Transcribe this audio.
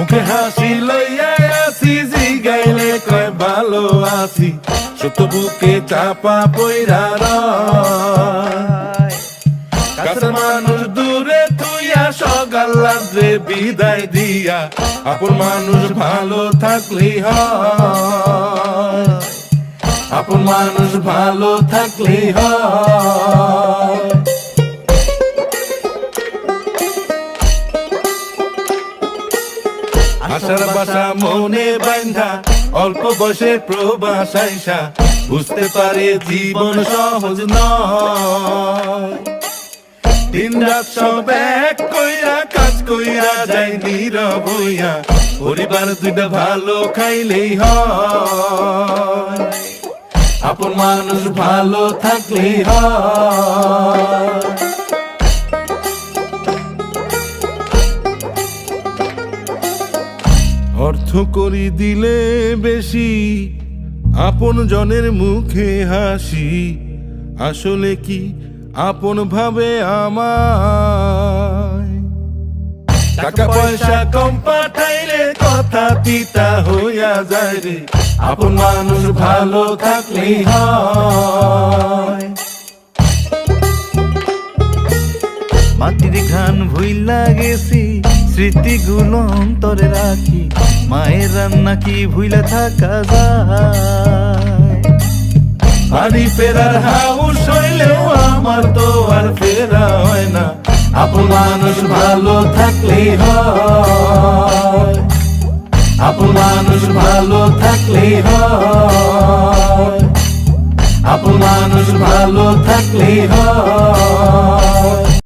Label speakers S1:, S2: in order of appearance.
S1: মুখে হাসি লইয়া আসি, জিগাইলে কয় ভালো আছি, সত্য বুকে চাপা পইরা রয়। কাছের মানুষ দূরে তুইয়া, সকাল রাত্রে বিদায় দিয়া, আপন মানুষ ভালো থাকলেই হয়, আপন মানুষ ভালো থাকলেই হয়। আশার বাসা মনে বান্ধা, অল্প বয়সে প্রবাস আইসা, বুঝতে পারে জীবন সহজ নয়। দিন রাত সব এক কইরা, কাজ কইরা যায় নীরব হইয়া, পরিবার দুইটা ভালো খাইলেই হয়, আপন মানুষ ভালো থাকলেই হয়। অর্থ করি দিলে বেশি, আপন জনের মুখে হাসি, আসলে কি আপন ভাবে আমায়? টাকা পয়সা কম পাঠাইলে কথা পিতা হইয়া যায় রে, আপন মানুষ ভালো থাকলেই হয়।
S2: মাটির ঘান ভুইলা গেছি, স্মৃতিগুলো অন্তরে রাখি, মায়ের রান্না কি ভুইলা থাকা যায়?
S1: বাড়ি ফেরার হাউস হইলেও আমার তো আর ফেরা হয় না, আপন মানুষ ভালো থাকলেই হয়, আপন মানুষ ভালো থাকলেই হয়, আপন মানুষ ভালো থাকলেই হয়।